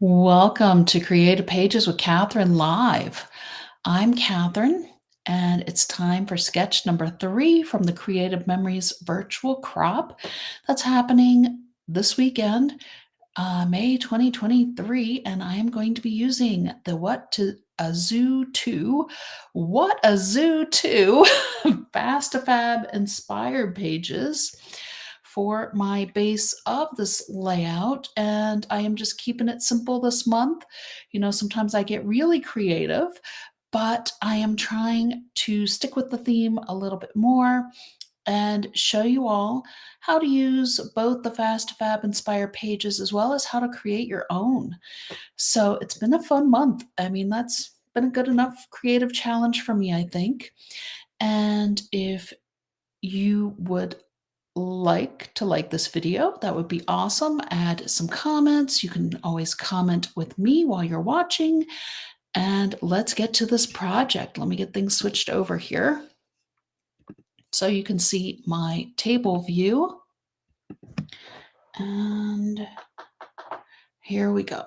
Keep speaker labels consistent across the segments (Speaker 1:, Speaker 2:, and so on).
Speaker 1: Welcome to Creative Pages with Catherine Live. I'm Catherine, and it's time for sketch number 3 from the Creative Memories virtual crop that's happening this weekend, May 2023, and I am going to be using the What a Zoo 2 Fast2Fab inspired pages for my base of this layout, and I am just keeping it simple this month. You know, sometimes I get really creative, but I am trying to stick with the theme a little bit more and show you all how to use both the Fast2Fab inspired pages as well as how to create your own. So it's been a fun month. I mean, that's been a good enough creative challenge for me, I think. And if you would like this video, that would be awesome. Add some comments. You can always comment with me while you're watching. And let's get to this project. Let me get things switched over here so you can see my table view. And here we go.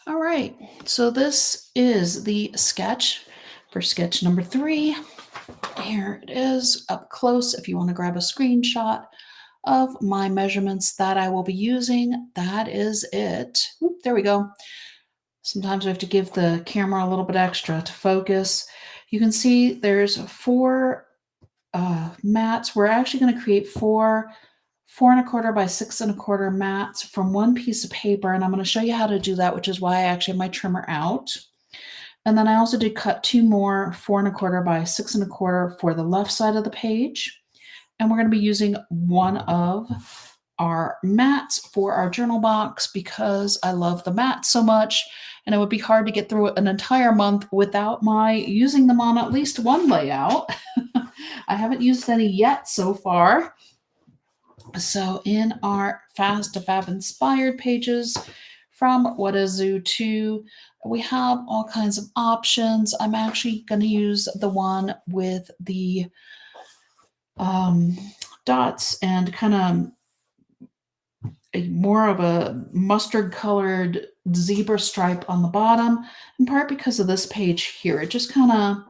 Speaker 1: All right, so this is the sketch for sketch number 3. Here it is up close if you want to grab a screenshot of my measurements that I will be using. That is it. Oop, there we go. Sometimes we have to give the camera a little bit extra to focus. You can see there's 4 mats. We're actually going to create 4 4¼ by 6¼ mats from one piece of paper, and I'm going to show you how to do that, which is why I actually have my trimmer out. And then I also did cut 2 more 4¼ by 6¼ for the left side of the page. And we're going to be using one of our mats for our journal box because I love the mats so much, and it would be hard to get through an entire month without my using them on at least one layout. I haven't used any yet so far. So in our Fast2Fab inspired pages from What a Zoo 2, we have all kinds of options. I'm actually going to use the one with the dots and kind of more of a mustard colored zebra stripe on the bottom, in part because of this page here. It just kind of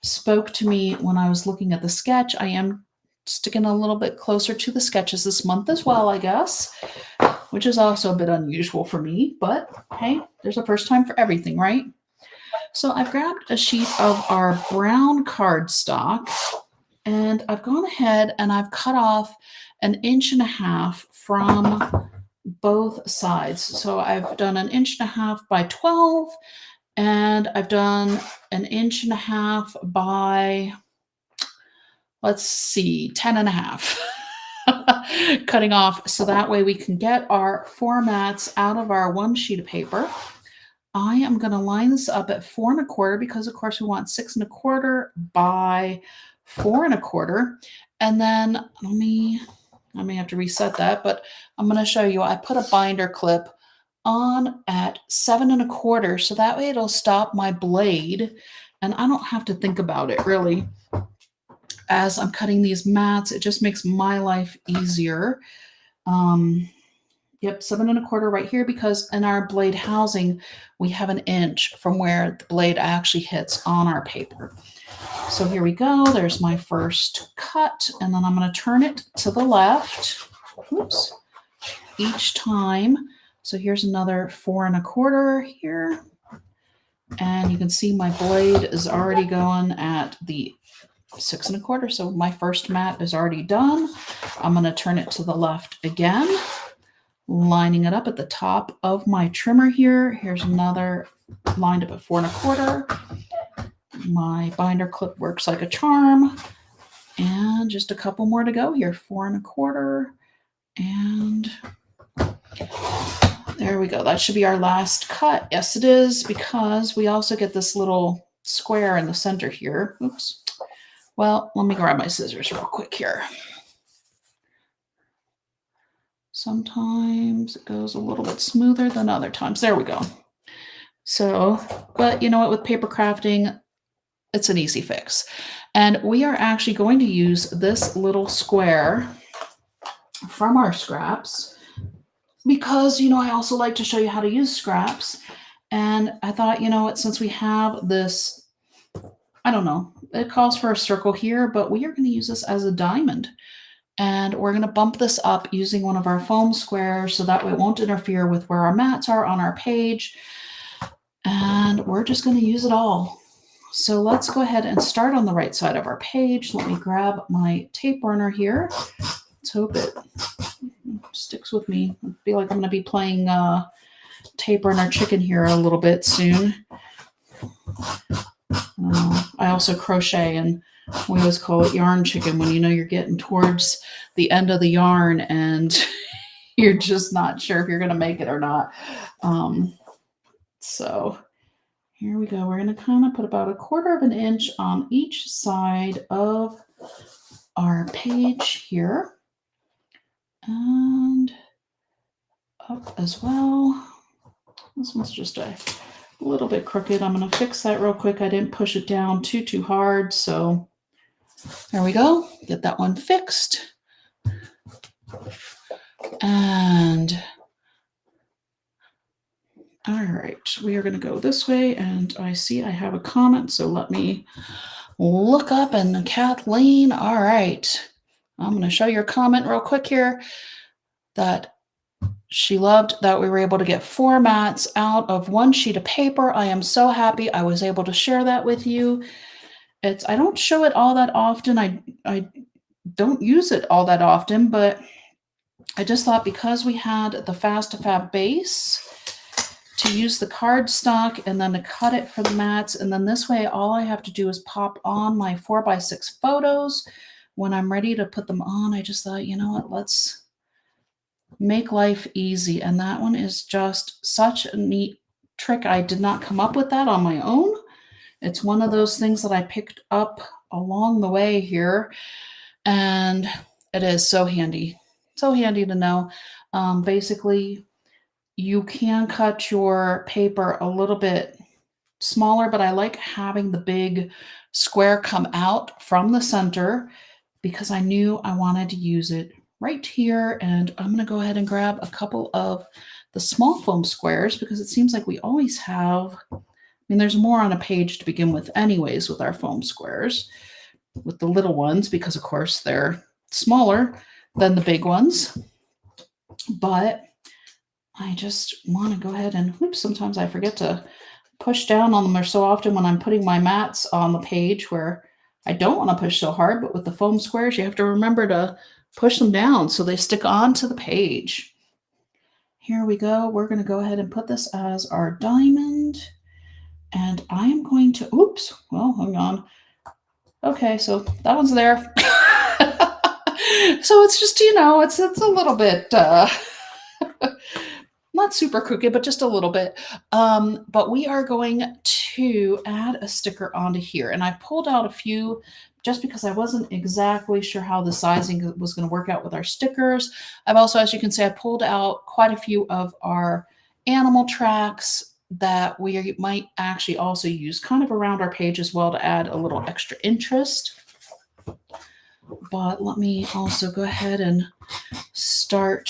Speaker 1: spoke to me when I was looking at the sketch. I am sticking a little bit closer to the sketches this month as well, I guess, which is also a bit unusual for me, but hey, there's a first time for everything, right? So I've grabbed a sheet of our brown cardstock, and I've gone ahead and I've cut off 1.5 inches from both sides. So I've done 1.5 inches by 12, and I've done 1.5 inches by, let's see, 10.5. Cutting off so that way we can get our 4 mats out of our one sheet of paper. I am going to line this up at 4¼ because of course we want 6¼ by 4¼ and then I may have to reset that, but I'm going to show you. I put a binder clip on at 7¼ so that way it'll stop my blade and I don't have to think about it really as I'm cutting these mats. It just makes my life easier. Yep, 7¼ right here because in our blade housing, we have 1 inch from where the blade actually hits on our paper. So here we go. There's my first cut, and then I'm going to turn it to the left. Oops. Each time. So here's another 4¼ here. And you can see my blade is already going at the 6¼ so my first mat is already done. I'm going to turn it to the left again, lining it up at the top of my trimmer here. Here's another lined up at 4¼ My binder clip works like a charm, and just a couple more to go here. 4¼ and there we go. That should be our last cut. Yes, it is, because we also get this little square in the center here. Oops. Well, let me grab my scissors real quick here. Sometimes it goes a little bit smoother than other times. There we go. So, but you know what, with paper crafting, it's an easy fix. And we are actually going to use this little square from our scraps. because, I also like to show you how to use scraps. And I thought, what, since we have this, I don't know, it calls for a circle here, but we are going to use this as a diamond. And we're going to bump this up using one of our foam squares so that way it won't interfere with where our mats are on our page. And we're just going to use it all. So let's go ahead and start on the right side of our page. Let me grab my tape runner here. Let's hope it sticks with me. I feel like I'm going to be playing tape runner chicken here a little bit soon. I also crochet, and we always call it yarn chicken when you're getting towards the end of the yarn and you're just not sure if you're going to make it or not. So here we go. We're going to kind of put about 1/4 of an inch on each side of our page here. And up as well. This one's just a little bit crooked. I'm going to fix that real quick. I didn't push it down too hard. So there we go. Get that one fixed. And all right, we are going to go this way. And I see I have a comment. So let me look up. And Kathleen, all right. I'm going to show your comment real quick here that she loved that we were able to get 4 mats out of 1 sheet of paper. I am so happy I was able to share that with you. I don't show it all that often. I don't use it all that often, but I just thought because we had the Fast2Fab base to use the cardstock and then to cut it for the mats, and then this way all I have to do is pop on my 4x6 photos when I'm ready to put them on. I just thought, you know what, let's make life easy. And that one is just such a neat trick. I did not come up with that on my own. It's one of those things that I picked up along the way here, and it is so handy. So handy to know. Basically, you can cut your paper a little bit smaller, but I like having the big square come out from the center because I knew I wanted to use it right here. And I'm going to go ahead and grab a couple of the small foam squares because it seems like we always have, there's more on a page to begin with anyways with our foam squares, with the little ones, because of course they're smaller than the big ones. But I just want to go ahead and, sometimes I forget to push down on them. There's so often when I'm putting my mats on the page where I don't want to push so hard, but with the foam squares, you have to remember to push them down so they stick onto the page. Here we go. We're going to go ahead and put this as our diamond. And I am going to, hang on. Okay, so that one's there. So it's just, it's a little bit, not super crooked, but just a little bit. But we are going to add a sticker onto here. And I pulled out a few just because I wasn't exactly sure how the sizing was going to work out with our stickers. I've also, as you can see, I pulled out quite a few of our animal tracks that we might actually also use kind of around our page as well to add a little extra interest. But let me also go ahead and start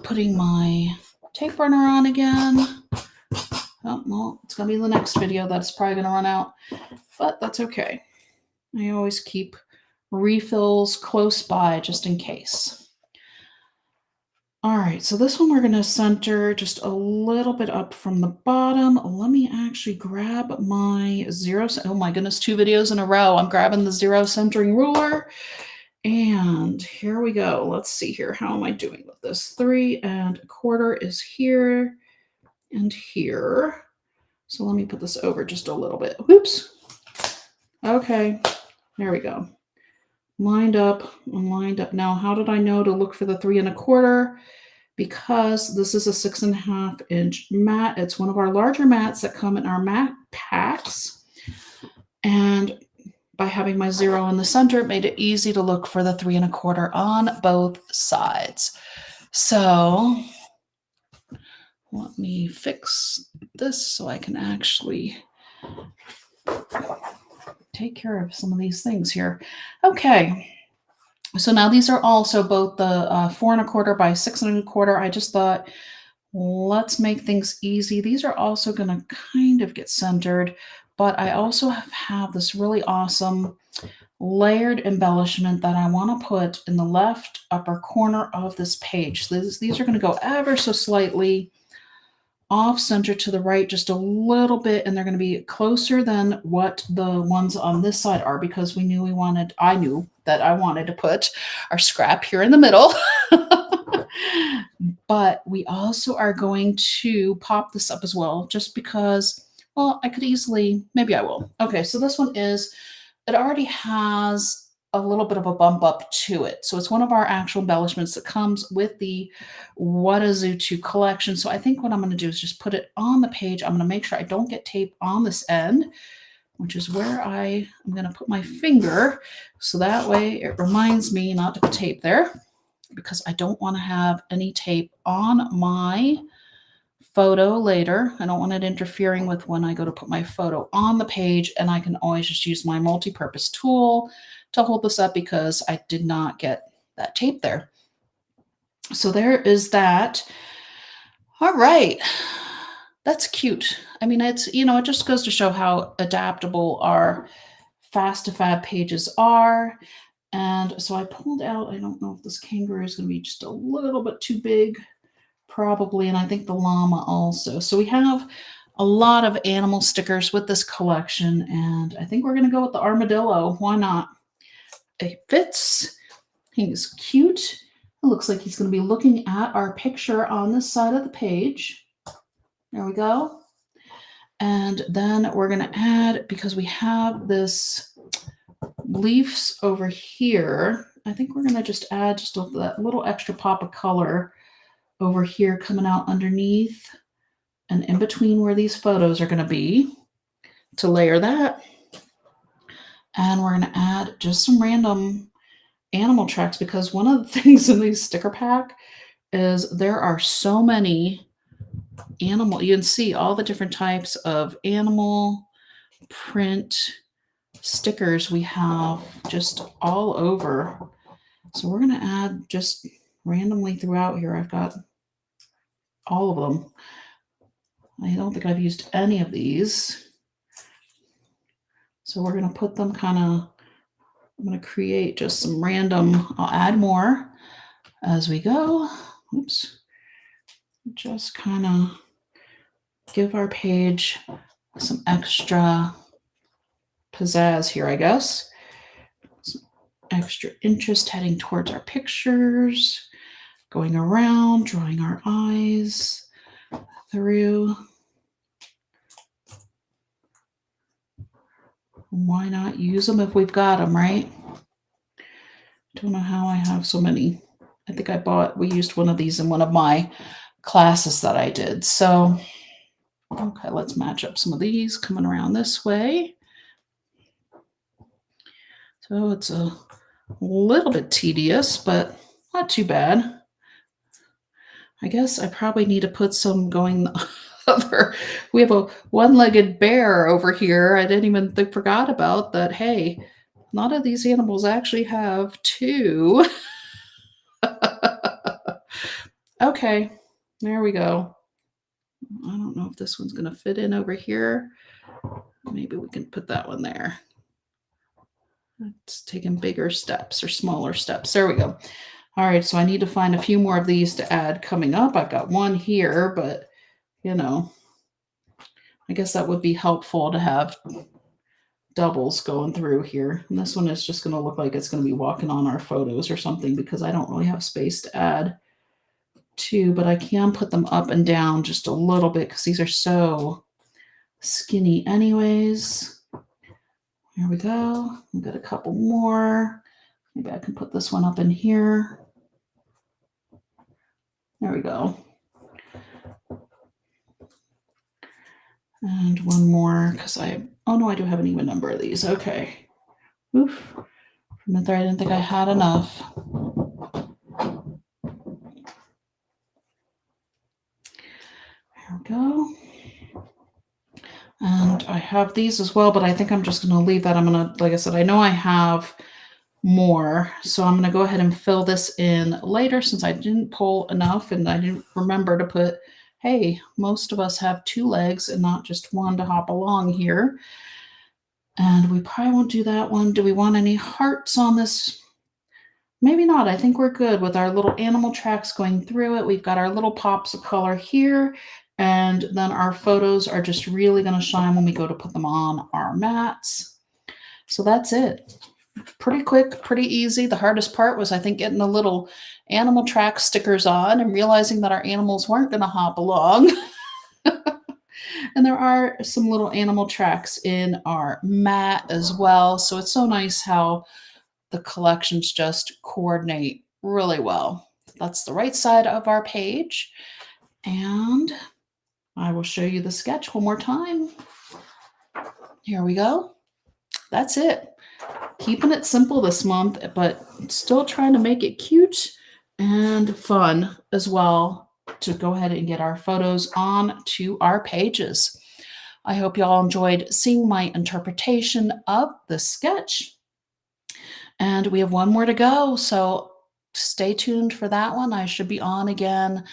Speaker 1: putting my tape runner on again. Oh, well, it's going to be the next video that's probably going to run out, but that's okay. I always keep refills close by just in case. All right, so this one we're going to center just a little bit up from the bottom. Let me actually grab my oh my goodness, 2 videos in a row. I'm grabbing the 0 centering ruler. And here we go. Let's see here. How am I doing with this? 3 1/4 is here and here. So let me put this over just a little bit. Whoops. Okay, there we go. Lined up and lined up. Now, how did I know to look for the 3 1/4? Because this is a 6.5 inch mat. It's one of our larger mats that come in our mat packs. And by having my 0 in the center, it made it easy to look for the 3 1/4 on both sides. So let me fix this so I can actually take care of some of these things here. Okay. So now these are also both the 4 1/4 by 6 1/4. I just thought, let's make things easy. These are also going to kind of get centered, but I also have this really awesome layered embellishment that I want to put in the left upper corner of this page. So these are going to go ever so slightly off center to the right just a little bit, and they're going to be closer than what the ones on this side are, because I knew that I wanted to put our scrap here in the middle. But we also are going to pop this up as well, just because, well, I could easily, maybe I will. Okay, so this one it already has a little bit of a bump up to it. So it's one of our actual embellishments that comes with the Whatazutu collection. So I think what I'm going to do is just put it on the page. I'm going to make sure I don't get tape on this end, which is where I'm going to put my finger. So that way it reminds me not to put tape there, because I don't want to have any tape on my photo later. I don't want it interfering with when I go to put my photo on the page, and I can always just use my multi-purpose tool to hold this up because I did not get that tape there. So there is that. All right. That's cute. I mean, it just goes to show how adaptable our Fast to Fab pages are. And so I pulled out, I don't know if this kangaroo is going to be just a little bit too big, probably, and I think the llama also. So we have a lot of animal stickers with this collection, and I think we're going to go with the armadillo. Why not? It fits. He's cute. It looks like he's going to be looking at our picture on this side of the page. There we go. And then we're going to add, because we have this leaves over here, I think we're going to just add just that little extra pop of color over here coming out underneath and in between where these photos are going to be to layer that. And we're going to add just some random animal tracks, because one of the things in these sticker pack is there are so many animal. You can see all the different types of animal print stickers we have just all over. So we're going to add just randomly throughout here. I've got all of them. I don't think I've used any of these. So we're going to put them I'm going to create just some random, I'll add more as we go. Oops. Just kind of give our page some extra pizzazz here, I guess. Some extra interest heading towards our pictures, going around, drawing our eyes through. Why not use them if we've got them, right? Don't know how I have so many. I think we used one of these in one of my classes that I did. So, okay, let's match up some of these coming around this way. So it's a little bit tedious, but not too bad. I guess I probably need to put some going the other. We have a one-legged bear over here. I didn't even forgot about that. Hey, a lot of these animals actually have two. Okay, there we go. I don't know if this one's going to fit in over here. Maybe we can put that one there. It's taking bigger steps or smaller steps. There we go. All right, so I need to find a few more of these to add coming up. I've got one here, but, I guess that would be helpful to have doubles going through here. And this one is just going to look like it's going to be walking on our photos or something, because I don't really have space to add two, but I can put them up and down just a little bit because these are so skinny anyways. Here we go. We've got a couple more. Maybe I can put this one up in here. There we go. And one more, because oh no, I do have an even number of these. Okay. Oof. From there, I didn't think I had enough. There we go. And I have these as well, but I think I'm just going to leave that. I'm going to, like I said, I know I have more. So I'm going to go ahead and fill this in later since I didn't pull enough and I didn't remember to put, hey, most of us have two legs and not just one to hop along here. And we probably won't do that one. Do we want any hearts on this? Maybe not. I think we're good with our little animal tracks going through it. We've got our little pops of color here. And then our photos are just really going to shine when we go to put them on our mats. So that's it. Pretty quick, pretty easy. The hardest part was, I think, getting the little animal track stickers on and realizing that our animals weren't going to hop along. And there are some little animal tracks in our mat as well. So it's so nice how the collections just coordinate really well. That's the right side of our page. And I will show you the sketch one more time. Here we go. That's it. Keeping it simple this month, but still trying to make it cute and fun as well to go ahead and get our photos on to our pages. I hope you all enjoyed seeing my interpretation of the sketch. And we have one more to go, so stay tuned for that one. I should be on again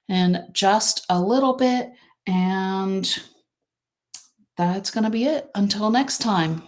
Speaker 1: in just a little bit, and that's going to be it. Until next time.